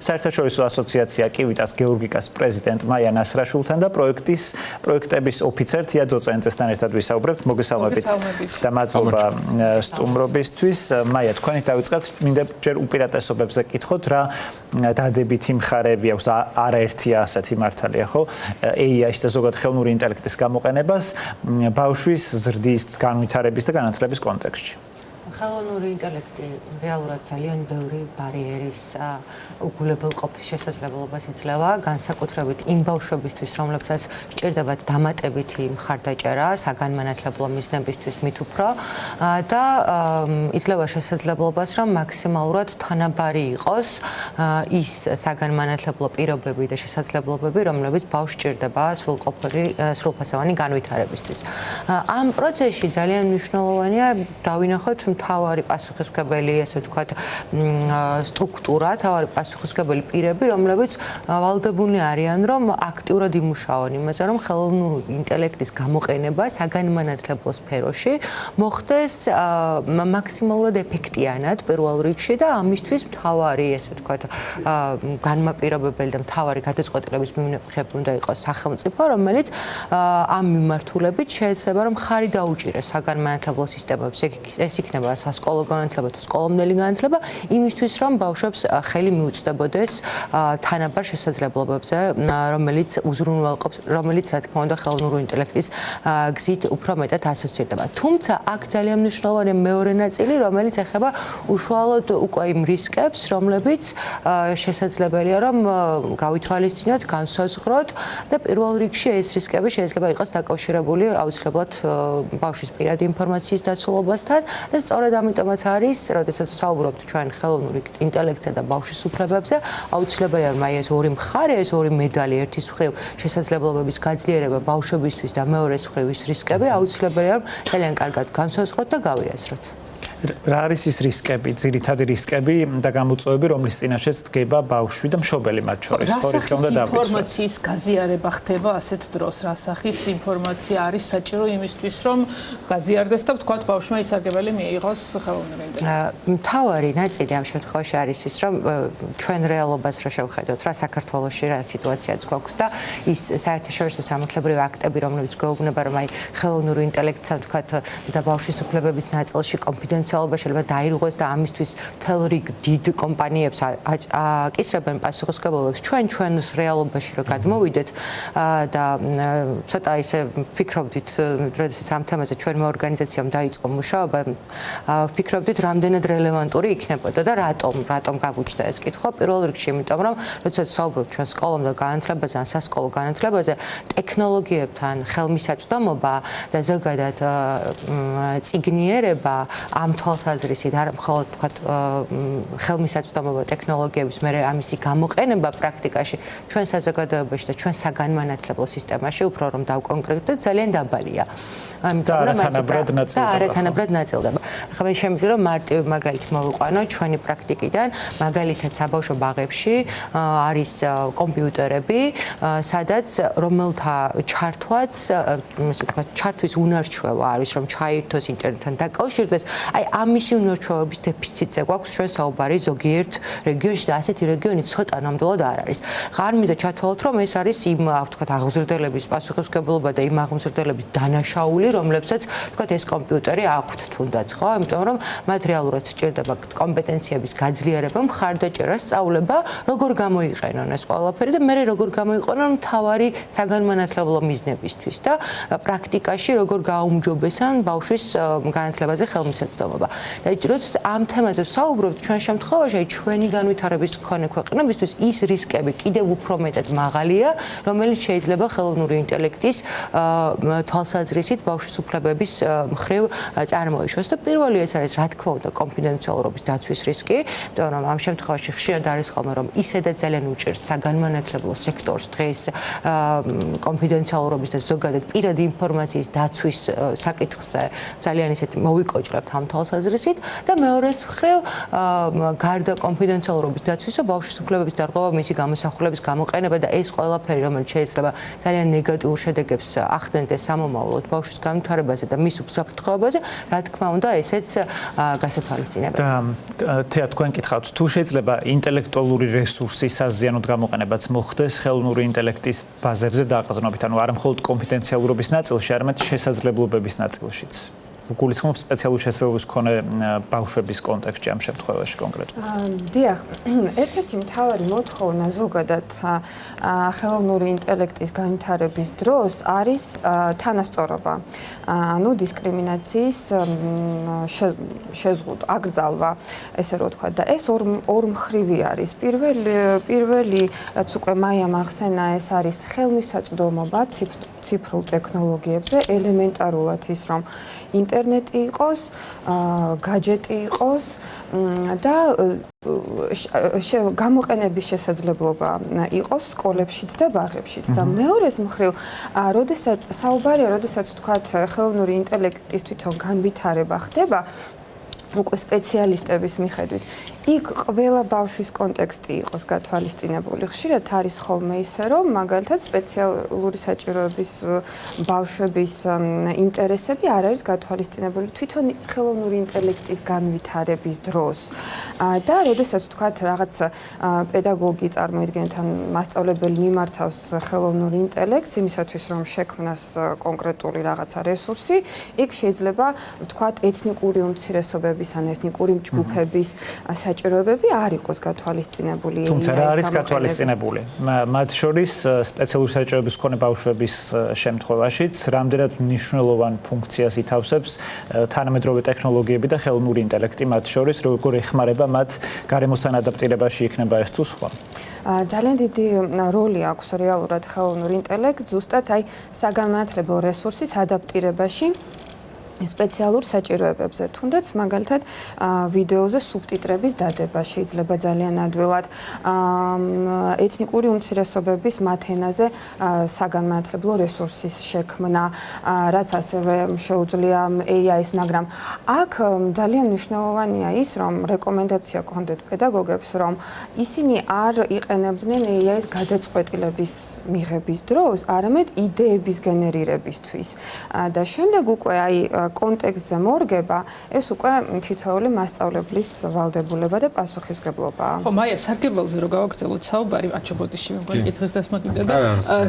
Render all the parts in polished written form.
საერთაშორისო ასოციაცია კივიტას გეორგიკას პრეზიდენტ მაია ნასრაშვილთან და პროექტების ოფიცერ თია ძოწენწესთან ერთად ვისაუბრებთ. მოგესალმებით და მადლობა სტუმრობისთვის. მაია, თქვენით დავიწყებთ, მინდა ჯერ უპირატესობებზე კითხოთ, რა დადებითი მხარეები აქვს და არაერთია ასეთი მართალია, ხო? AI-ში და ზოგადად ხელოვნური ინტელექტის გამოყენებას ბავშვის ზრდის, განვითარების და განათლების კონტექსტში. ხელოვნური ინტელექტი რეალურად ძალიან ბევრი ბარიერის უგულებელ ყოფის შესაძლებლობას იძლევა, განსაკუთრებით იმ ბავშვებისთვის, რომლებსაც სჭირდებათ დამატებითი მხარდაჭერა საგანმანათლებლო მიზნებისთვის მით უფრო და იძლევა შესაძლებლობას, რომ მაქსიმალურად თანაბარი იყოს ის საგანმანათლებლო პირობები და შესაძლებლობები, რომლებიც ბავშვს სჭირდება სრულფასოვანი განვითარებისთვის. ამ პროცესში ძალიან მნიშვნელოვანია დავინახოთ თავარი პასუხისმგებელი, ესე ვთქვათ, სტრუქტურა, თავარი პასუხისმგებელი პირები, რომლებიც ვალდებული არიან, რომ აქტიურად იმუშაონ იმაზე, რომ ხელოვნური ინტელექტის გამოყენება საგანმანათლებლო სფეროში მოხდეს მაქსიმალურად ეფექტიანად პირველ რიგში და ამისთვის თავარი, ესე ვთქვათ, განმაპირობებელი და თავარი გადაწყვეტილების მიმნაწილებელი უნდა იყოს სახელმწიფო, რომელიც ამ მიმართულებით შეიძლება რომ ხარი დაუჭიროს საგანმანათლებლო სისტემებს, ეს იქნება სასკოლო განათლება თუ სკოლამდელი განათლება იმისთვის რომ ბავშვებს ხელი მიუწვდებოდეს თანაბარ შესაძლებლობებზე რომელიც უზრუნველყოფს რომელიც რა თქმა უნდა ხელოვნური ინტელექტის გზით უფრო მეტად ასოცირდება. თუმცა აქ ძალიან მნიშვნელოვანია მეორე ნაწილი რომელიც ეხება უშუალოდ უკვე იმ რისკებს რომლებიც შესაძლებელია რომ გავითვალისწინოთ, განსაზღვროთ და პირველ რიგში ეს რისკები შეიძლება იყოს დაკავშირებული აუცილებლად ბავშვის პირადი ინფორმაციის დაცულობასთან და სწორედ ამიტომაც არის, როდესაც ვსაუბრობთ ჩვენ ხელოვნური ინტელექტზე და ბავშვის უფლებებზე, აუცილებელია რომ ეს ორი მხარე, ეს ორი медали ერთის მხრივ შესაძლებლობების გაძლიერება ბავშვებისთვის და მეორეს მხრივ ის რისკები, აუცილებელია რომ ძალიან კარგად განსაზღვროთ და გავიაზროთ. რა არის ის რისკები, ძირითადი რისკები და გამოწვევები, რომლის წინაშეც დგება ბავშვი და მშობელი მათ შორის? ინფორმაციის გაზიარება ხდება ასეთ დროს, რა სახის ინფორმაცია არის საჭირო იმისთვის, რომ გაზიარდეს და ვთქვათ ბავშვმა ისარგებელი მიიღოს ხელოვნური ინტელექტი. მთავარი ნაწილი ამ შემთხვევაში არის ის, რომ ჩვენ რეალობას რა შევხედოთ, რა საქართველოში რა სიტუაციაც გვაქვს და ის საერთაშორისო სამართლებრივი აქტები, რომლებიც გვეუბნება, რომ აი ხელოვნური ინტელექტს, ვთქვათ, და ბავშვის უფლებების ნაწილში კონფიდენციალურობა შეიძლება დაირღვეს და ამისთვის მთელ რიგ დიდ კომპანიებს აკისრებენ პასუხისმგებლობებს. ჩვენს რეალობაში რო გადმოვიდეთ და ცოტა ისე ვფიქრობდით, როდესაც ამ თემაზე ჩვენმა ორგანიზაციამ დაიწყო მუშაობა, ვფიქრობდით, რამდენად რელევანტური იქნებოდა და რატომ გაგვიჩნდა ეს კითხვა. პირველ რიგში, იმიტომ რომ როდესაც საუბრობთ ჩვენ სკოლამდელ განათლებაზე, ან სასკოლო განათლებაზე, ტექნოლოგიებთან ხელმისაწვდომობა და ზოგადად წიგნიერება ამ თვალსაზრისით არ მხოლოდ თქვათ ხელმისაწვდომობა ტექნოლოგიების მე ამისი გამოყენება პრაქტიკაში ჩვენ საზოგადოებაში და ჩვენ საგანმანათლებლო სისტემაში უფრო რომ დავკონკრეტდეთ ძალიან დაბალია. ამიტომ რომ არათანაბრად ნაწილდება. ახლა მე შემიძლია რომ მარტივ მაგალითს მოვიყვანო ჩვენი პრაქტიკიდან, მაგალითად საბავშვო ბაღებში არის კომპიუტერები, სადაც რომელთა ჩართვის უნარჩვევა არის რომ ჩაირთოს ინტერნეტთან დაკავშირდეს. აი ამისი უნარჩვევების დეფიციტზე გვაქვს ჩვენ საუბარი ზოგიერთ რეგიონში და ასეთი რეგიონი ცოტა ნამდვილად არ არის. არ მინდა ჩათვალოთ რომ ეს არის იმ ვთქვათ აღმზრდელების პასუხისმგებლობა და იმ აღმზრდელების დანაშაული, რომლებსაც ვთქვათ ეს კომპიუტერი აქვთ თუნდაც, ხო? იმიტომ რომ მათ რეალურად სჭირდება კომპეტენციების გაძლიერება, მხარდაჭერა, სწავლება, როგორ გამოიყენონ ეს ყველაფერი და მე როგორ გამოიყენონ მთავარი საგანმანათლებლო მიზნებისთვის და პრაქტიკაში როგორ გააუმჯობესონ ბავშვის განათლებაზე ხელმისაწვდომობა. და როდესაც ამ თემაზე ვსაუბრობთ, ჩვენ შემთხვევაში ჩვენი განვითარების მქონე ქვეყნებისთვის ის რისკები კიდევ უფრო მეტად მაღალია, რომელიც შეიძლება ხელოვნური ინტელექტის თვალსაზრისით ბავშვის უფლებების მხრივ წარმოიშოს. და პირველი ეს არის, რა თქმა უნდა, კონფიდენციალურობის დაცვის რისკი, იმიტომ რომ ამ შემთხვევაში ხშირად არის ხოლმე, რომ ისედაც ძალიან უჭირს საგანმანათლებლო სექტორს დღეს კონფიდენციალურობის და ზოგადად პირადი ინფორმაციის დაცვის საკითხზე ძალიან ისეთი მოვიკოჭრებთ ამ თვალს თვალსაზრისით და მეორეს მხრივ გარდა კონფიდენციალურობის დაცვისა ბავშვის უფლებების დარღვევა, მისი გამოსახულების გამოყენება და ეს ყველაფერი, რომელიც შეიძლება ძალიან ნეგატიურ შედეგებს ახდენდეს სამომავლოდ ბავშვის განვითარებაზე და მის უსაფრთხოებაზე, რა თქმა უნდა, ესეც გასათვალისწინებელია. და თეა თქვენ კითხავთ, თუ შეიძლება ინტელექტუალური რესურსის საზიანოდ გამოყენებაც მოხდეს ხელოვნური ინტელექტის ბაზებზე დაყრდნობით, ანუ არა მხოლოდ კონფიდენციალურობის ნაწილში, არამედ შესაძლებლობების ნაწილშიც. გულისხმობს სპეციალური შესაძლებლობის მქონე ბავშვების კონტექსტში ამ შემთხვევაში კონკრეტულად. დიახ, ერთ-ერთი მთავარი მოთხოვნა ზოგადად ხელოვნური ინტელექტის განვითარების დროს არის თანასწორობა. ანუ დისკრიმინაციის შეზღუდვა, აკრძალვა, ესე რომ ვთქვა და ეს ორმხრივი არის. პირველი, რაც უკვე მაიამ ახსენა, ეს არის ხელმისაწვდომობა ციფრულ ტექნოლოგიებზე, ელემენტარულად ის რომ ინტერნეტი იყოს, გაჯეტი იყოს და გამოყენების შესაძლებლობა იყოს სკოლებშიც და ბაღებშიც. და მეორეს მხრივ, როდესაც საუბარია, როდესაც ვთქვათ ხელოვნური ინტელექტის თვითონ განვითარება ხდება, უკვე სპეციალისტების მიხედვით, იქ ყველა ბავშვის კონტექსტი იყოს გათვალისწინებული. ხშირად არის ხოლმე ისე, რომ მაგალითად სპეციალური საჭიროების ბავშვების ინტერესები არ არის გათვალისწინებული თვითონ ხელოვნური ინტელექტის განვითარების დროს. და როდესაც ვთქვათ რაღაც პედაგოგი წარმოიდგენთ ან მასწავლებელი მიმართავს ხელოვნურ ინტელექტს იმისათვის, რომ შექმნას კონკრეტული რაღაცა რესურსი, იქ შეიძლება ვთქვათ ეთნიკური უმცირესობების ან ეთნიკური ჯგუფების საჭიროებები არ იყოს გათვალისწინებული. თუმცა რა არის გათვალისწინებული? მათ შორის სპეციალური საჭიროების მქონე ბავშვების შემთხვევაშიც რამდენად მნიშვნელოვან ფუნქციას ითავსებს თანამედროვე ტექნოლოგიები და ხელოვნური ინტელექტი მათ შორის, როგორ ეხმარება მათ გარემოსთან ადაპტირებაში იქნება ეს თუ სხვა? ძალიან დიდი როლი აქვს რეალურად ხელოვნურ ინტელექტს ზუსტად აი საგანმანათლებლო რესურსის ადაპტირებაში სპეციალურ საჭიროებებზე. თუნდაც მაგალითად ვიდეოზე სუბტიტრების დადება შეიძლება ძალიან ადვილად ეთნიკური უმცირესობების მათ ენაზე საგანმანათლებლო რესურსის შექმნა, რაც ასევე შეუძლია AI-ს, მაგრამ აქ ძალიან მნიშვნელოვანია ის, რომ რეკომენდაცია გქონდეთ პედაგოგებს, რომ ისინი არ იყენებდნენ AI-ს გადაწყვეტილების მიღების დროს, არამედ იდეების გენერირებისთვის. და შემდეგ უკვე აი კონტექსტზე მორგება, ეს უკვე თითოეული მასწავლებლის ვალდებულება და პასუხისმგებლობაა. ხო, მაია, სარგებელზე რო გავაგრძელოთ საუბარი, ბოდიში მეგონი კითხვის დასმოკიდე და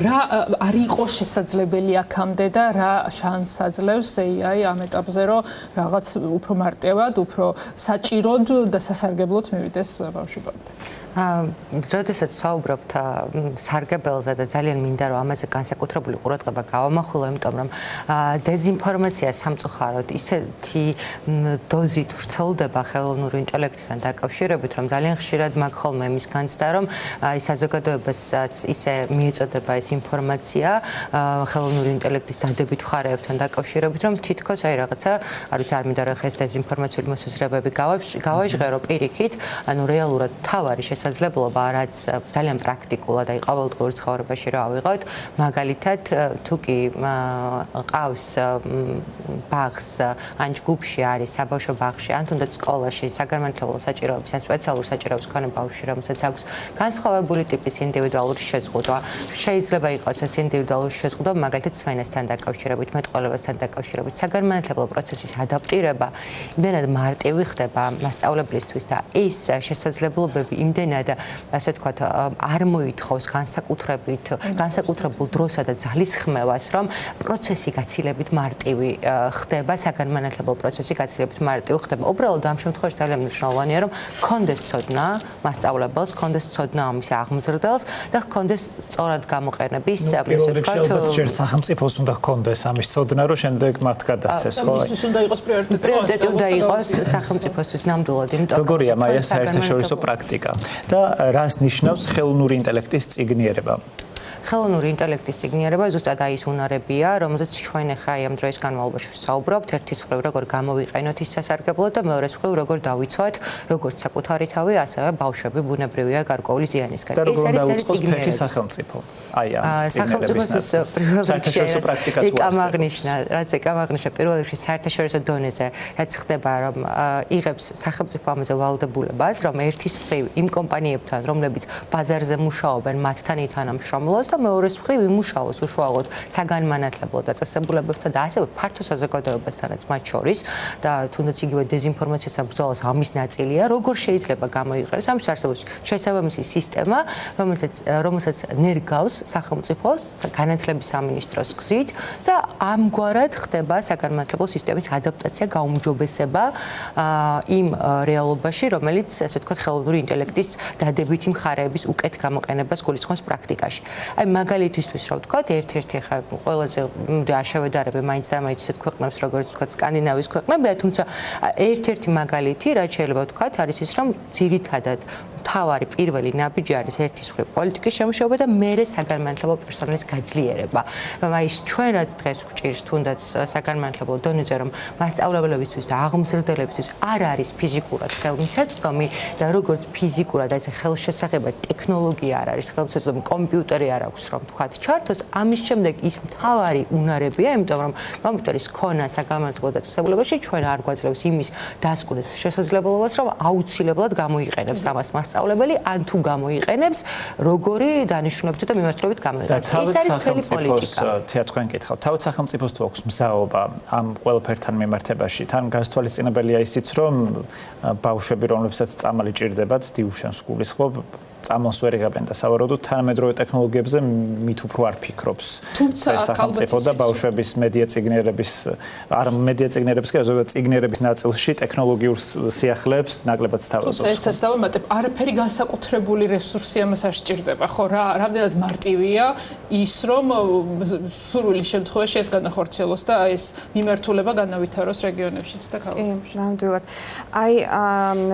რა არ იყოს შესაძლებელი აქამდე და რა შანსს აძლევს AI ამ ეტაპზე, რომ რაღაც უფრო მარტივად, უფრო საჭიროდ და სასარგებლოდ მივიდეს ბავშვებამდე. როდესაც საუბრობთ სარგებელზე და ძალიან მინდა რომ ამაზე განსაკუთრებული ყურადღება გავამახვილო, იმიტომ რომ დეზინფორმაცია სამწუხაროდ ისეთი დოზით ვრცელდება ხელოვნური ინტელექტთან დაკავშირებით, რომ ძალიან ხშირად მაქვს ხოლმე იმის განცდა, რომ აი საზოგადოებასაც ისე მიეწოდება ეს ინფორმაცია ხელოვნური ინტელექტის დადებით მხარეებთან დაკავშირებით, რომ თითქოს აი რაღაცა, არ ვიცი, არ მინდა რომ ეს დეზინფორმაციული მოსაზრებები გავაჟღერო პირიქით, ანუ რეალურად თავარი შესაძლებლობა, რაც ძალიან პრაქტიკულად აი ყოველდღიურ ცხოვრებაში რა ავიღოთ, მაგალითად თუ კი ყავს ბაღს ან ჯგუფში არის საბავშვო ბაღში, ან თუნდაც სკოლაში საგანმანათლებლო საჭიროების ან სპეციალურ საჭიროების მქონე ბავშვი, რომელსაც აქვს განსხვავებული ტიპის ინდივიდუალური შეზღუდვა. შეიძლება იყოს ეს ინდივიდუალური შეზღუდვა მაგალითად სმენასთან დაკავშირებით, მეტყველებასთან დაკავშირებით, საგანმანათლებლო პროცესის ადაპტირება იმდენად მარტივი ხდება მასწავლებლისთვის და ეს შესაძლებლობები იმდენად ასე ვთქვათ არ მოითხოვს განსაკუთრებულ დროსა და ძალისხმევას, რომ პროცესი გაცილებით მარტივი ხდება, საგანმანათლებლო პროცესი გაცილებით მარტივი ხდება. უბრალოდ ამ შემთხვევაში ძალიან მნიშვნელოვანია, რომ ჰქონდეს ცოდნა მასწავლებელს, ჰქონდეს ცოდნა ამის აღმზრდელს და ჰქონდეს სწორად გამოყენების ასე ვთქვათ, ჯერ სახელმწიფოს უნდა ჰქონდეს ამის ცოდნა, რომ შემდეგ მათ გადასცეს, ხო? ის უნდა იყოს პრიორიტეტი. პრიორიტეტი უნდა იყოს სახელმწიფოსთვის ნამდვილად, იმიტომ როგორია მაია საერთაშორისო პრაქტიკა და რას ნიშნავს ხელოვნური ინტელექტის წიგნიერება? ხელოვნური ინტელექტის ციგნიერება ზუსტად აი ის უნარებია, რომელზეც ჩვენ ახლა ამ დროის განმავლობაში ვსაუბრობთ, ერთის მხრივ როგორ გამოვიყენოთ ის სასარგებლოდ და მეორეს მხრივ როგორ დავიცვათ როგორც საკუთარი თავი, ასევე ბავშვები ბუნებრივია გარკვეული ზიანისგან. ეს არის ციგნიერება სახელმწიფო. აი ამ სახელმწიფოს საერთაშორისო პრაქტიკა თუ ამაღნიშნა, რაც ეკამაღნიშნა პირველ რიგში საერთაშორისო დონეზე, რაც ხდება, რომ იღებს სახელმწიფო ამაზე ვალდებულებას, რომ ერთის მხრივ იმ კომპანიებთან, რომლებიც ბაზარზე მუშაობენ, მათთან ითანამშრომლოს და მეორეს მხრივ იმუშაოს უშუალოდ საგანმანათლებლო დაწესებულებებთან და ასევე ფართო საზოგადოებასთანაც მათ შორის და თუნდაც იგივე დეზინფორმაციასთან ბრძოლას ამის ნაწილია, როგორ შეიძლება გამოიყენოს ამ არსებობს შესაბამისი სისტემა, რომელსაც ნერგავს სახელმწიფოს განათლების სამინისტროს გზით და ამგვარად ხდება საგანმანათლებლო სისტემის ადაპტაცია, გაუმჯობესება იმ რეალობაში, რომელიც ასე ვთქვათ ხელოვნური ინტელექტის დადებითი მხარეების უკეთ გამოყენებას გულისხმობს პრაქტიკაში. აი მაგალითისთვის რა ვთქვათ, ერთ-ერთი ხა ყველაზე არ შევედარებ მაინც და მაინც ისეთ ქვეყნებს როგორც ვთქვათ სკანდინავიის ქვეყნებია, თუმცა ერთ-ერთი მაგალითი რაც შეიძლება ვთქვათ არის ის, რომ ძირითადად თავარი პირველი ნაბიჯი არის ერთის მხრივ პოლიტიკის შემუშავება და მერე საგანმანათლებლო პერსონალის გაძლიერება. რომ აი ჩვენ რაც დღეს გვჭირს თუნდაც საგანმანათლებლო დონეზე, რომ მასწავლებლებისთვის და აღმზრდელებისთვის არ არის ფიზიკურად ხელმისაწვდომი და როგორც ფიზიკურად აი ეს ხელშესახება ტექნოლოგია არ არის ხელმისაწვდომი, კომპიუტერი არ აქვს რომ თქვათ ჩართოს, ამის შემდეგ ის მთავარი უნარებია, იმიტომ რომ კომპიუტერის ქონა საგანმანათლებლო დაწესებულებაში ჩვენ არ გვაძლევს იმის დასკვნის შესაძლებლობას, რომ აუცილებლად გამოიყენებს ამას მასწავლებელი, ან თუ გამოიყენებს, როგორი დანიშნულებით და მიმართულებით გამოიყენებს. ეს არის მთელი პოლიტიკა. თქვენ კითხავთ, თავად სახელმწიფოს თუ აქვს მზაობა ამ ყველაფერთან მიმართებაში, თან გასათვალისწინებელია ისიც, რომ ბავშვები, რომლებსაც წამალი ჭირდებათ, დიუშენს გულისხმობ, წამოს ვერ იღებენ და სავარაუდოდ თანამედროვე ტექნოლოგიებზე მით უფრო არ ფიქრობს. თუმცა სახელმწიფო და ბავშვების მედია ციგნიერების, არ მედია ციგნიერების, კი ზოგადად ციგნიერების ნაწილში ტექნოლოგიურ სიახლეებს ნაკლებად სთავაზობს. თუმცა ერთსაც დავამატებ, არაფერი განსაკუთრებული რესურსი ამას არ სჭირდება, ხო, რამდენად მარტივია ის, რომ სურვილი შემთხვევაში ეს განახორციელოს და ეს მიმართულება განავითაროს რეგიონებშიც და ქალაქებში. ნამდვილად. აი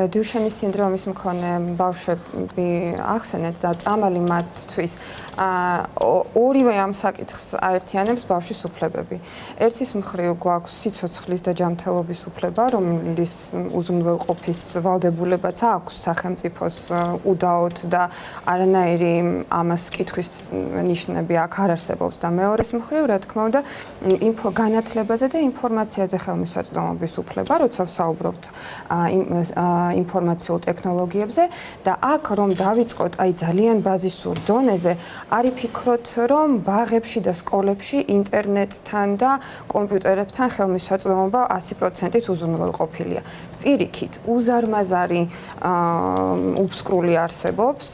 დიუშენის სინდრომის მქონე ბავშვები ახსენეთ და წამალი მათთვის ორივე ამ საკითხს აერთიანებს ბავშვის უფლებები. ერთის მხრივ გვაქვს სიცოცხლის და ჯანმრთელობის უფლება, რომლის უზრუნველყოფის ვალდებულებაც აქვს სახელმწიფოს უდაოდ და არანაირი ამას კითხვის ნიშნები აქ არ არსებობს და მეორეს მხრივ, რა თქმა უნდა, განათლებაზე და ინფორმაციაზე ხელმისაწვდომობის უფლება, როცა ვსაუბრობთ ინფორმაციულ ტექნოლოგიებზე და აქ რომ დავიწყოთ აი ძალიან ბაზისურ დონეზე, არ იფიქროთ, რომ ბაღებში და სკოლებში ინტერნეტთან და კომპიუტერებთან ხელმისაწვდომობა 100%-ით უზრუნველყოფილია. პირიქით, უზარმაზარი უფსკრული არსებობს.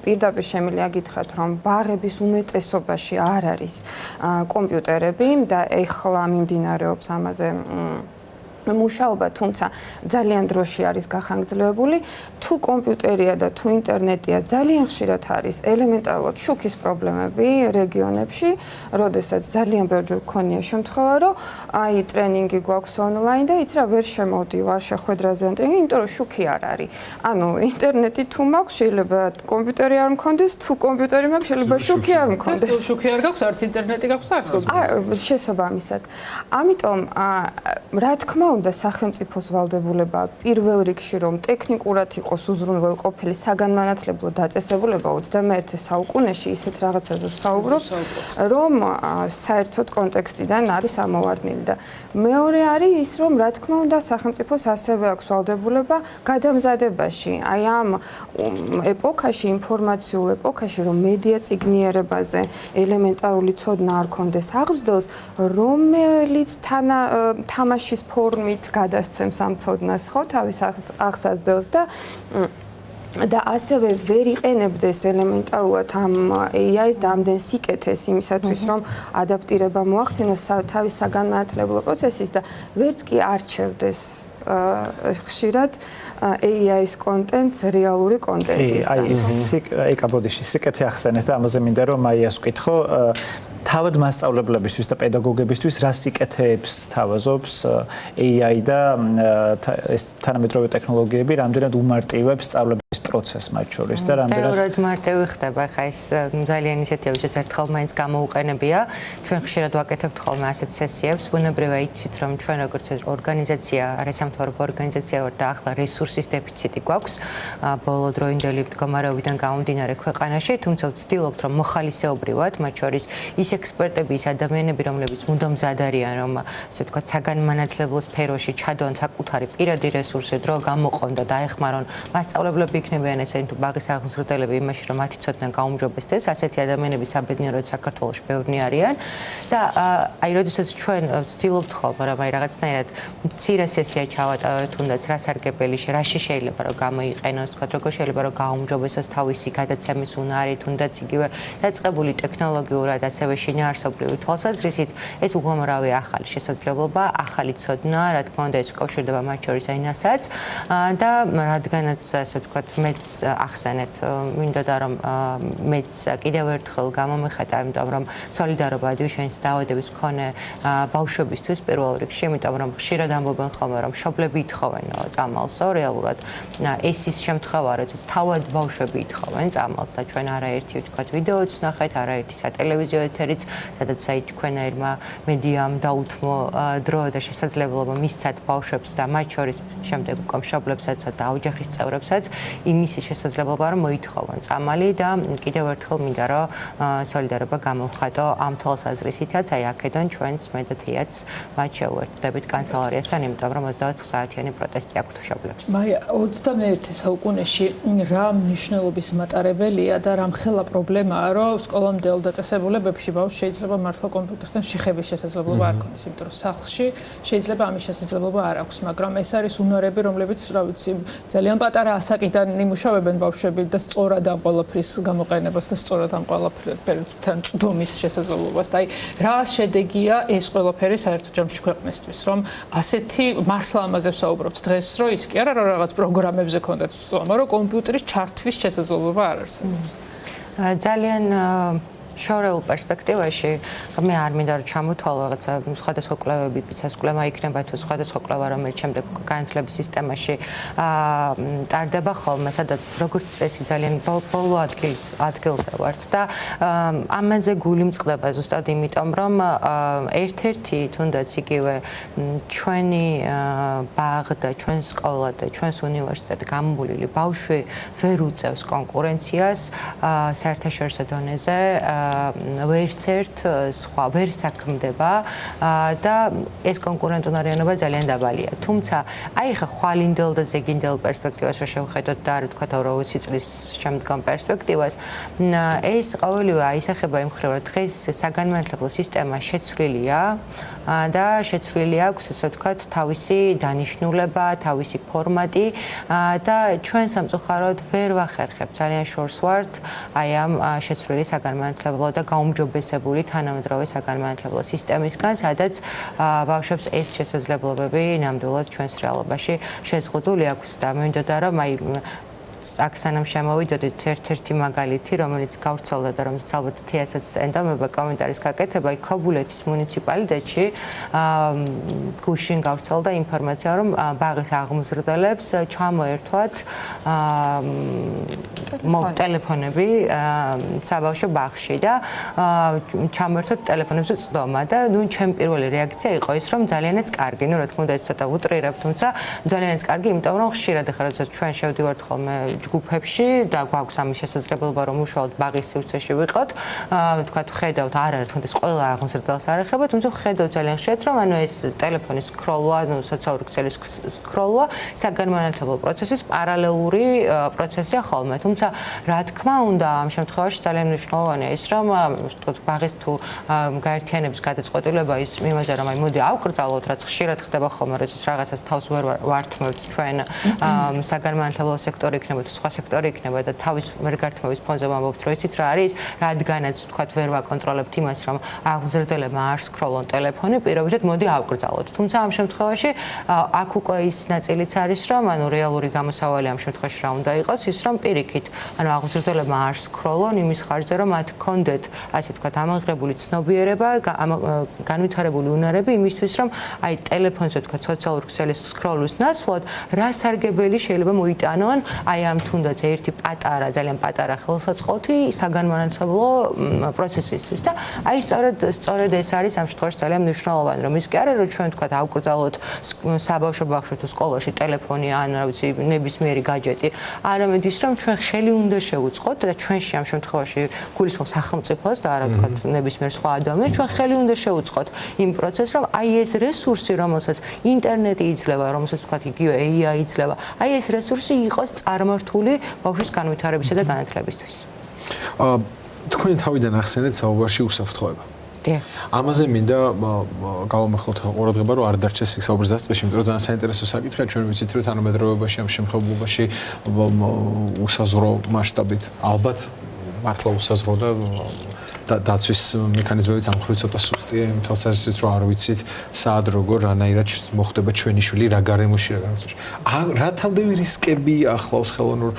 პირდაპირ შემიძლია გითხრათ, რომ ბაღების უმეტესობაში არ არის კომპიუტერები და ეხლა მიმდინარეობს ამაზე მუშაობა, თუმცა ძალიან დროში არის გახანგრძლივებული. თუ კომპიუტერია და თუ ინტერნეტია, ძალიან ხშირად არის ელემენტარულად შუქის პრობლემები რეგიონებში, როდესაც ძალიან ბევრჯერ გქონია შემთხვევა, რომ აი ტრენინგი გვაქვს ონლაინ და იცი რა ვერ შემოდი, ვარ შეხვედრაზე ან ტრენინგი, იმიტომ რომ შუქი არ არის. ანუ ინტერნეტი თუ მაქვს, შეიძლება კომპიუტერი არ მქონდეს, თუ კომპიუტერი მაქვს, შეიძლება შუქი არ მქონდეს. თუ შუქი არ გაქვს, არც ინტერნეტი გაქვს, არც კომპიუტერი. შესაბამისად. ამიტომ რა თქმა უნდა სახელმწიფოს ვალდებულება პირველ რიგში რომ ტექნიკურად იყოს უზრუნველყოფილი საგანმანათლებლო დაწესებულება 21 საუკუნეში ისეთ რაღაცაზე ვსაუბრობ, რომ საერთოდ კონტექსტიდან არის ამოვარდნილი და მეორე არის ის, რომ რა თქმა უნდა სახელმწიფოს ასევე აქვს ვალდებულება გადამზადებაში. აი ამ ეპოქაში, ინფორმაციულ ეპოქაში, რომ მედია ციგნიერებაზე ელემენტარული ცოდნა არ კონდეს აღზრდელს, რომელიც თამაშის ფორმით გადასცემს ამ ცოდნას, ხო, თავის აღსაზრდელს და ასევე ვერ იყენებდეს ელემენტარულად ამ AI-ს და ამდენ სიკეთეს იმისათვის, რომ ადაპტირება მოახდინოს თავის საგანმანათლებლო პროცესის და ვერც კი არჩევდეს ხშირად AI-ის კონტენტს რეალური კონტენტის. აი, ეკაბოდიში სიკეთე ახსენეთ და ამაზე მინდა რომ მაიას ვკითხო, თავად მასწავლებლებისთვის და პედაგოგებისთვის რა სიკეთეებს თავაზობს AI და ეს თანამედროვე ტექნოლოგიები, რამდენად უმარტივებს სწავლებას პროცესს მათ შორის და რამდენად ბევრად მარტივი ხდება ხა ეს ძალიან ისეთი ვისაც ერთხელ მაინც გამოუყენებია ჩვენ ხშირად ვაკეთებთ ხოლმე ასეთ სესიებს ბუნებრივია იცით რომ ჩვენ როგორც ორგანიზაცია არასამთავრობო ორგანიზაცია ვართ და ახლა რესურსის დეფიციტი გვაქვს ბოლო დროინდელი მდგომარეობიდან გამომდინარე ქვეყანაში თუმცა ვცდილობთ რომ მოხალისეობრივად მათ შორის ის ექსპერტები ის ადამიანები რომლებიც მუდამ მზად არიან რომ ასე ვთქვათ საგანმანათლებლო სფეროში ჩადონ საკუთარი პირადი რესურსი დრო გამოყონ და დაეხმარონ მასწავლებლები იქნებიან ესენი თუ ბაღის აღმზრდელები იმაში რომ მათი ცოდნა გაუმჯობესდეს ასეთი ადამიანები საბედნიეროდ საქართველოში ბევრნი არიან და აი როდესაც ჩვენ ვცდილობთ ხოლმე რომ აი რაღაცნაირად მცირე სესია ჩავატაროთ თუნდაც რა სარგებელიშე რაში შეიძლება რომ გამოიყენოს თქვა როგორ შეიძლება რომ გაუმჯობესოს თავისი გადაცემის უნარი თუნდაც იგივე დაწყებული ტექნოლოგიურად ასევე შინაარსობრივი თვალსაზრისით ეს უამრავი ახალი შესაძლებლობა ახალი ცოდნა რა თქმა უნდა ეს უკავშირდება მათ შორის აინასაც და რადგანაც ასე ვთქვათ მეც ახსენეთ მინდოდა რომ მეც კიდევ ერთხელ გამომეხატა იმიტომ რომ სოლიდარობა ადვიშენის დაავადების მქონე ბავშვებისთვის პირველ რიგში იმიტომ რომ ხშირად ამბობენ ხოლმე რომ მშობლები ითხოვენ წამალსო რეალურად ეს ის შემთხვევა როდესაც თავად ბავშვები ითხოვენ წამალს და ჩვენ არაერთი ვთქვათ ვიდეოც ნახეთ არაერთი სატელევიზიო ეთერიც სადაც აი თქვენაირმა მედიამ დაუთმო დრო და შესაძლებლობა მისცათ ბავშვებს და მათ შორის შემდეგ უკვე მშობლებსაც და ოჯახის წევრებსაც იმისი შესაძლებლობა რომ მოითხოვონ წამალი და კიდევ ერთხელ მინდა რომ სოლიდარობა გამოვხატო ამ თვალსაზრისითაც აი აქედან ჩვენც მე და თიაც მათ შევერთდებით კანცელარიასთან იმიტომ რომ 24 საათიანი პროტესტი აქვს მშობლებს. მაია 21 საუკუნეში რა მნიშვნელობის მატარებელია და რა მხელა პრობლემაა რომ სკოლამდელ დაწესებულებებში ბავშვს შეიძლება მართლა კომპიუტერთან შეხების შესაძლებლობა არ ქონდეს იმიტომ რომ სახლში შეიძლება ამის შესაძლებლობა არ აქვს მაგრამ ეს არის უნარები რომლებიც რა ვიცი ძალიან პატარა ასაკიდან იმუშავებენ ბავშვები და სწორად ამ ყველაფრის გამოყენებას და სწორად ამ ყველაფერთან ჭდომის შესაძლებლობას და აი რა შედეგია ეს ყველაფერი საერთოდ ჯამში ქვეყნისთვის რომ ასეთი მართლა ამაზე ვსაუბრობთ დღეს რომ ის კი არა რომ რაღაც პროგრამებზე ქონდათ სწორმა რომ კომპიუტერის ჩართვის შესაძლებლობა არ არსებობს ძალიან შორეულ პერსპექტივაში მე არ მინდა რომ ჩამოთვალო რაღაცა სხვადასხვა კვლევები პიცას კვლევა იქნება თუ სხვადასხვა კვლევა რომელიც შემდეგ განათლების სისტემაში ტარდება ხოლმე სადაც როგორც წესი ძალიან ბოლო ადგილზე ვართ და ამაზე გული მწყდება ზუსტად იმიტომ რომ ერთ-ერთი თუნდაც იგივე ჩვენი ბაღ და ჩვენ სკოლა და ჩვენს უნივერსიტეტი გამომული ბავშვი ვერ უწევს კონკურენციას საერთაშორისო დონეზე ვერცერთ სხვა ვერ საქმდება და ეს კონკურენტუნარიანობა ძალიან დაბალია. თუმცა აი ხა ხვალინდელ და ზეგინდელ პერსპექტივას რო შევხედოთ და არ ვთქვათ 20 წლის შემდგომ პერსპექტივას ეს ყოველივე აისახება იმ მხრივ რომ დღეს საგანმანათლებლო სისტემა შეცვლილია და შეცვლილი აქვს ასე ვთქვათ თავისი დანიშნულება, თავისი ფორმატი და ჩვენ სამწუხაროდ ვერ ვახერხებთ ძალიან შორს ვართ აი ამ შეცვლილი საგანმანათლებლო და გაუმჯობესებული თანამედროვე საგანმანათლებლო სისტემისგან, სადაც ბავშვებს ეს შესაძლებლობები ნამდვილად ჩვენს რეალობაში შეზღუდული აქვს და მინდოდა რომ აი აქ სანამ შემოვიდოდით ერთ-ერთი მაგალითი, რომელიც გავრცელდა და რომელსაც ალბათ თიასაც ენდომება კომენტარის გაკეთება, აი ქობულეთის მუნიციპალიტეტში გუშინ გავრცელდა ინფორმაცია, რომ ბაღის აღმზრდელებს ჩამოერთვათ ტელეფონები საბავშვო ბაღში და ჩამოერთვათ ტელეფონებზე წდომა და ნუ ჩემი პირველი რეაქცია იყო ის, რომ ძალიანაც კარგი, ნუ რა თქმა უნდა ეს ცოტა უტრირებ, თუმცა ძალიანაც კარგი, იმიტომ რომ ხშირად ახლა როდესაც ჩვენ შევდივართ ხოლმე ჯგუფებში და გვაქვს ამის შესაძლებლობა რომ უშუალოდ ბაღის სივრცეში ვიყოთ, თქვათ ვხედავთ არაერთხელ ეს ყველა აღმზრდელს არ ეხება, თუმცა ვხედავთ ძალიან ხშირად რომ ანუ ეს ტელეფონის სკროლვა, ნუ სოციალური ქსელის სკროლვა საგანმანათლებლო პროცესის პარალელური პროცესია ხოლმე, თუმცა რა თქმა უნდა ამ შემთხვევაში ძალიან მნიშვნელოვანია ის რომ ვთქვათ ბაღის თუ გაერთიანების გადაწყვეტილება ის იმაზე რომ აი მოდი ავკრძალოთ რაც ხშირად ხდება ხოლმე როდესაც რაღაცას თავს ვერ ვართმევთ ჩვენ საგანმანათლებლო სექტორი იქნება თუ სხვა სექტორი იქნება და თავის ვერ გართმევის ფონზე ვამბობთ რომ იცით რა არის რადგანაც ვთქვათ ვერ ვაკონტროლებთ იმას რომ აღმზრდელებმა არ სკროლონ ტელეფონი პირობითად მოდი ავკრძალოთ თუმცა ამ შემთხვევაში აქ უკვე ის ნაწილიც არის რომ ანუ რეალური გამოსავალი ამ შემთხვევაში რა უნდა იყოს ის რომ პირიქით ანუ აღმზრდელებმა არ სკროლონ იმის ხარჯზე რომ მათ კონდეთ ასე ვთქვათ ამაღლებული ცნობიერება განვითარებული უნარები იმისთვის რომ აი ტელეფონზე ვთქვათ სოციალური ქსელის სკროლვის ნაცვლად რა სარგებელი შეიძლება მოიტანონ აი ამ თუნდაც ერთი პატარა, ძალიან პატარა ხელსაწყოთი საგანმანათლებლო პროცესისთვის და აი სწორედ ეს არის ამ შემთხვევაში ძალიან მნიშვნელოვანი, რომ ის კი არა რომ ჩვენ თქვა ავკრძალოთ საბავშვო ბაღში თუ სკოლაში ტელეფონი ან რა ვიცი ნებისმიერი გაჯეტი, არამედ ის რომ ჩვენ ხელი უნდა შევუწყოთ და ჩვენში ამ შემთხვევაში გულისხმობ სახელმწიფოს და არა თქვა ნებისმიერ სხვა ადამიანს, ჩვენ ხელი უნდა შევუწყოთ იმ პროცესს, რომ აი ეს რესურსი, რომელსაც ინტერნეტი იძლევა, რომელსაც თქვა იგივე AI იძლევა, აი ეს რესურსი იყოს წარმართული ბავშვის განვითარებისა და განათლებისთვის. თქვენ თავიდან ახსენეთ საუბარში უსაფრთხოება. ამაზე მინდა გავამახვილოთ ყურადღება, რომ არ დარჩეს იქ საუბრის დასწრებში, იმიტომ რომ ძალიან საინტერესო საკითხია, ჩვენ ვიცით, რომ თანამედროვეობაში ამ შემთხვევაში უსაზღვრო მასშტაბით ალბათ მართლა უსაზღვრო და დაცვის მექანიზმებიც ამ მხრივ ცოტა სუსტია, იმ თვალსაზრისით, რომ არ ვიცით სად როგორ რანაირად მოხდება ჩვენი შვილი რა გარემოში რა განსხვავებაში. რა თავდები რისკები ახლავს ხელოვნურ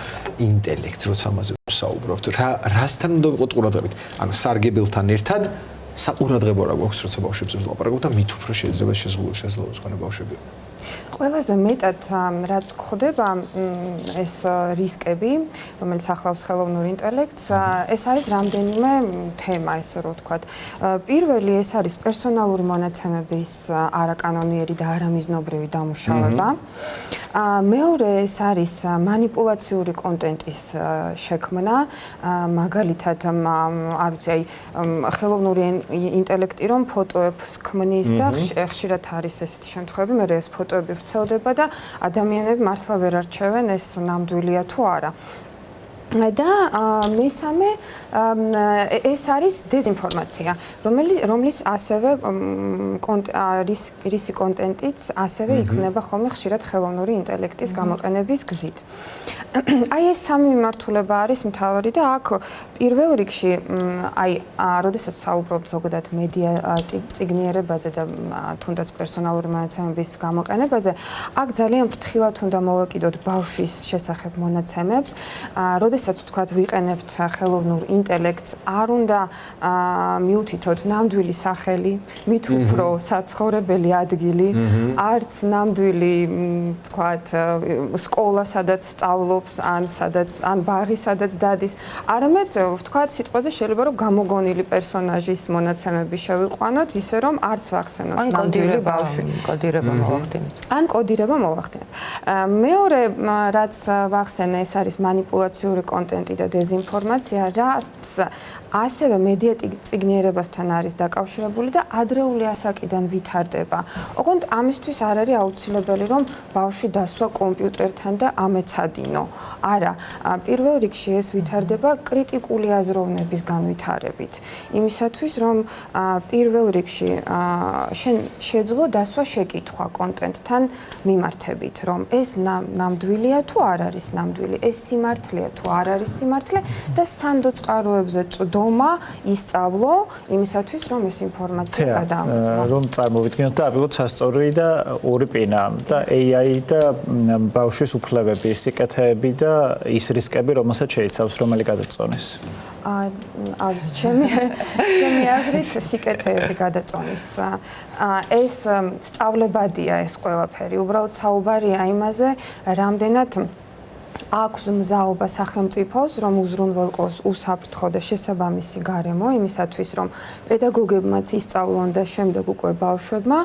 ინტელექტს, როცა ამაზე ვსაუბრობთ? რასთან უნდა ვიყოთ ყურადღებით? ანუ სარგებელთან ერთად საყურადღებო რა გვაქვს, როცა ბავშვებზე ვლაპარაკობთ და მით უფრო შეიძლება შესაძლოა თქვენ ბავშვები. ყველაზე მეტად რაც გვხდება ეს რისკები, რომელიც ახლავს ხელოვნურ ინტელექტს, ეს არის რამდენიმე თემა, ესე რომ ვთქვათ. პირველი ეს არის პერსონალური მონაცემების არაკანონიერი და არამიზნობრივი დამუშავება. მეორე ეს არის მანიპულაციური კონტენტის შექმნა, მაგალითად, არ ვიცი, აი ხელოვნური ინტელექტი რომ ფოტოებს ქმნის და ხშირად არის ესეთი შემთხვევები, მე ეს ფოტოები ვრცელდება და ადამიანები მართლა ვერ არჩევენ ეს ნამდვილია თუ არა. და მესამე ეს არის დეზინფორმაცია, რომლის ასევე რისი კონტენტიც ასევე იქნება ხოლმე ხშირად ხელოვნური ინტელექტის გამოყენების გზით. აი ეს სამი მიმართულება არის მთავარი და აქ პირველ რიგში აი როდესაც საუბრობთ ზოგადად მედია წიგნიერებაზე და თუნდაც პერსონალური მონაცემების გამოყენებაზე, აქ ძალიან ფრთხილად უნდა მოვეკიდოთ ბავშვის შესახებ მონაცემებს, როდესაც თქვათ ვიყენებთ ხელოვნურ ინტელექტს, არ უნდა მიუთითოთ ნამდვილი სახელი, მით უფრო საცხოვრებელი ადგილი, არც ნამდვილი თქვათ სკოლა, სადაც სწავლობს, ან ბაღი, სადაც დადის, არამედ ვთქვათ სიტყვაზე შეიძლება რომ გამოგონილი პერსონაჟის მონაცემები შევიყვანოთ, ისე რომ არც ვახსენოთ ნამდვილი ბავშვი, კოდირება მოვახდინოთ. ან კოდირება მოვახდინოთ. მეორე რაც ვახსენე, ეს არის მანიპულაციური კონტენტი და დეზინფორმაცია, რაც ასევე მედია წიგნიერებასთან არის დაკავშირებული და ადრეული ასაკიდან ვითარდება. ოღონდ ამისთვის არ არის აუცილებელი, რომ ბავშვი დასვა კომპიუტერთან და ამეცადინო. არა, პირველ რიგში ეს ვითარდება კრიტიკული აზროვნების განვითარებით. იმისათვის, რომ პირველ რიგში შენ შეძლო დასვა შეკითხვა კონტენტთან მიმართებით, რომ ეს ნამდვილია თუ არ არის ნამდვილი, ეს სიმართლეა თუ არ არის სიმართლე და სანდო წყაროებზე წვდომა ისწავლო იმისათვის, რომ ეს ინფორმაცია გადაამოწმო. რომ წარმოვიდგინოთ და ავიღოთ სასწორი და ორი პირა და AI და ბავშვის უფლებები, სიკეთეები და ის რისკები, რომელსაც შეიცავს, რომელი გადაწყვეტის? ჩემი აზრით სიკეთეები გადაწყვეტის. ეს სწავლებადია ეს ყველაფერი. უბრალოდ საუბარია იმაზე, რამდენად აქვს მზაობა სახელმწიფოს, რომ უზრუნველყოს უსაფრთხო და შესაბამისი გარემო, იმისათვის, რომ პედაგოგებმაც ისწავლონ და შემდეგ უკვე ბავშვებმა,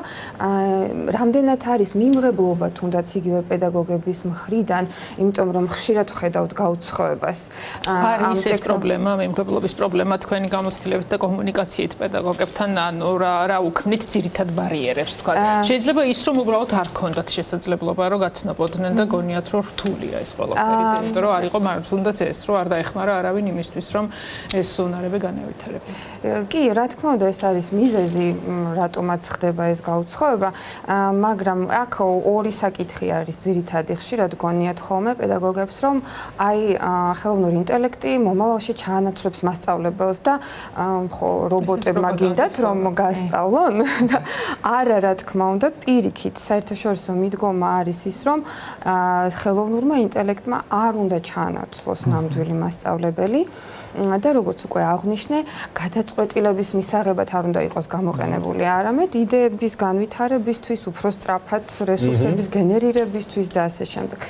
რამდენად არის მიმღებლობა თუნდაც იგივე პედაგოგების მხრიდან, იმიტომ რომ ხშირად ვხედავთ გაუცხოებას. არის ეს პრობლემა, მიმღებლობის პრობლემა თქვენი გამოცდილებით და კომუნიკაციით პედაგოგებთან, ანუ რა უქმნით ძირითად ბარიერებს, თქვა. შეიძლება ის რომ უბრალოდ არ ქონდათ შესაძლებლობა, რომ გაცნობოდნენ და გონიათ, რომ რთულია ეს ყველა. იმიტომ რომ არ იყო თუნდაც ეს რომ არ დაეხმარა არავინ იმისთვის რომ ეს უნარები განავითარებინა. კი, რა თქმა უნდა ეს არის მიზეზი, რატომაც ხდება ეს გაუცხოება, მაგრამ აქ ორი საკითხი არის ძირითადი, ხშირად გონიათ ხოლმე პედაგოგებს რომ აი ხელოვნური ინტელექტი მომავალში ჩაანაცვლებს მასწავლებელს და ხო რობოტებმა გინდათ რომ გასწავლონ და არა რა თქმა უნდა პირიქით საერთაშორისო მიდგომა არის ის რომ ხელოვნურმა ინტელექტმა არ უნდა ჩაანაცვლოს ნამდვილი მასწავლებელი და როგორც უკვე აღვნიშნე, გადაწყვეტილების მისაღებად არ უნდა იყოს გამოყენებული არამედ იდეების განვითარებისთვის, უფრო სწრაფად რესურსების გენერირებისთვის და ასე შემდეგ.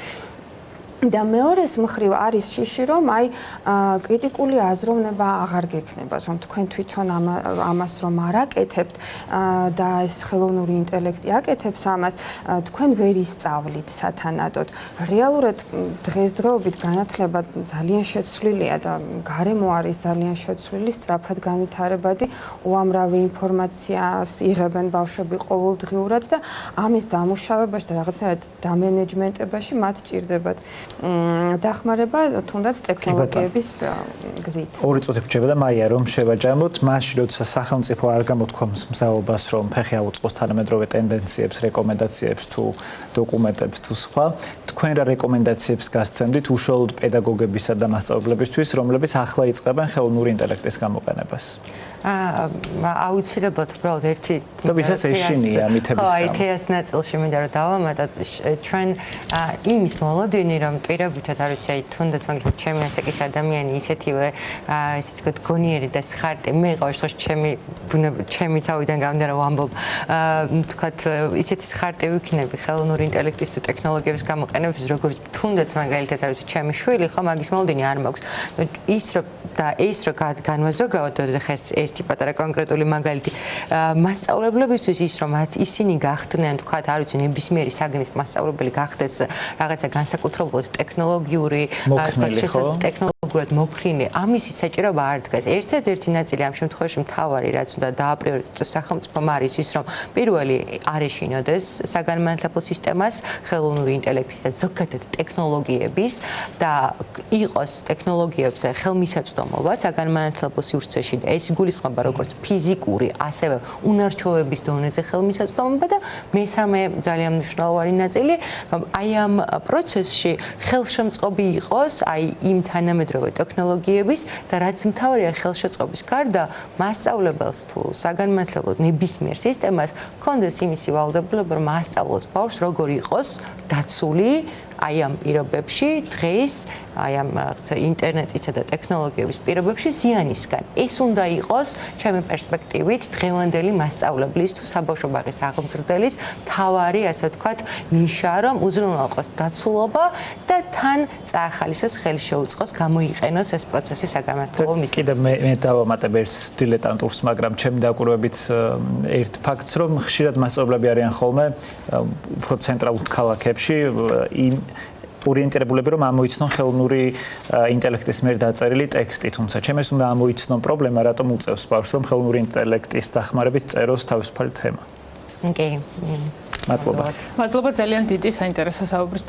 და მეორეს მხრივ არის შიში, რომ აი კრიტიკული აზროვნება აღარ გექნება, რომ თქვენ თვითონ ამას რომ არ აკეთებთ და ეს ხელოვნური ინტელექტი აკეთებს ამას, თქვენ ვერ ისწავლით სათანადოდ. რეალურად დღესდღეობით განათლება ძალიან შეცვლილია და გარემო არის ძალიან შეცვლილი, სწრაფად განვითარებადი, უამრავი ინფორმაციას იღებენ ბავშვები ყოველდღიურად და ამის დამუშავებაში და რაღაცნაირად დამენეჯმენტებაში მათ ჭირდებათ დახმარება თუნდაც ტექნოლოგიების გზით. ორი წუთი გრჩება და მაია რომ შევაჯამოთ, მაშინ როცა სახელმწიფო არ გამოთქვამს მზაობას რომ ფეხი აუწყოს თანამედროვე ტენდენციებს, რეკომენდაციებს თუ დოკუმენტებს თუ სხვა, თქვენ რა რეკომენდაციებს გასცემთ უშუალოდ პედაგოგებისა და მასწავლებლებისთვის, რომლებიც ახლა იწყებენ ხელოვნური ინტელექტის გამოყენებას? აუცილებლად უბრალოდ ერთი და ვისაც ეშინია მითების გამო. აი თეას ნაწილში მინდა რომ დავამატოთ ჩვენ იმის მოლოდინი რომ პირობითად არ ვიცი აი თუნდაც მაგალითად ჩემი ასაკის ადამიანი ისეთივე ესე თქვა გონიერი და სხარტი მე ყოველთვის ჩემი თავიდან გამდა რომ ვამბობ თქვა ისეთი სხარტი ვიქნები ხელოვნური ინტელექტის და ტექნოლოგიების გამოყენების როგორც თუნდაც მაგალითად არ ვიცი ჩემი შვილი ხო მაგის მოლოდინი არ მაქვს ის რომ და ეს რო განვაზოგავოთ ხეს ერთი პატარა კონკრეტული მაგალითი მასწავლებლებისთვის ის რომ ისინი გახდნენ თქვა არ ვიცი ნებისმიერი საგნის მასწავლებელი გახდეს რაღაცა განსაკუთრებულად ტექნოლოგიური ტექნოლოგიურად მოფრინე ამისი საჭიროება არ დგას ერთადერთი ნაწილი ამ შემთხვევაში მთავარი რაც უნდა დააპრიორიტეტოს სახელმწიფომ არის ის რომ პირველი არ ეშინოდეს საგანმანათლებლო სისტემას ხელოვნური ინტელექტის და ზოგადად ტექნოლოგიების და იყოს ტექნოლოგიებზე ხელმისაწვდომობა საგანმანათლებლო სივრცეში და ეს იგულისხმება როგორც ფიზიკური ასევე უნარჩვევების დონეზე ხელმისაწვდომობა და მესამე ძალიან მნიშვნელოვანი ნაწილი რომ აი ამ პროცესში ხელშემწყობი იყოს აი იმ თანამედროვე ტექნოლოგიების და რაც მთავარია ხელშეწყობის გარდა მასწავლებელს თუ საგანმანათლებლო ნებისმიერ სისტემას კონდეს იმისი ვალდებულება რომ მასწავლოს ბავშვს როგორ იყოს დაცული აი ამ პირობებში დღეს აი ამ ინტერნეტისა და ტექნოლოგიების პირობებში ზიანისგან ეს უნდა იყოს ჩემი პერსპექტივით დღევანდელი მასწავლებლის თუ საბავშვო ბაღის აღმზრდელის მთავარი ასე ვთქვათ ნიშა რომ უზრუნველყოს დაცულობა და თან წაახალისოს ხელი შეუწყოს გამოიყენოს ეს პროცესი საგანმანათლებლო მიზნით. კიდევ მე დავამატებ ერთ დილეტანტურს, მაგრამ ჩემი დაკვირვებით ერთ ფაქტს რომ ხშირად მასწავლებლები არიან ხოლმე უფრო ცენტრალურ ქალაქებში იმ ორიენტირებულები რომ ამოიცნონ ხელოვნური ინტელექტის მიერ დაწერილი ტექსტი, თუმცა ჩემს უნდა ამოიცნონ პრობლემა, რატომ უწევს ბავშვს რომ ხელოვნური ინტელექტის დახმარებით წეროს თავისუფალი თემა. კი. მადლობა. მადლობა ძალიან დიდი საინტერესო საუბრის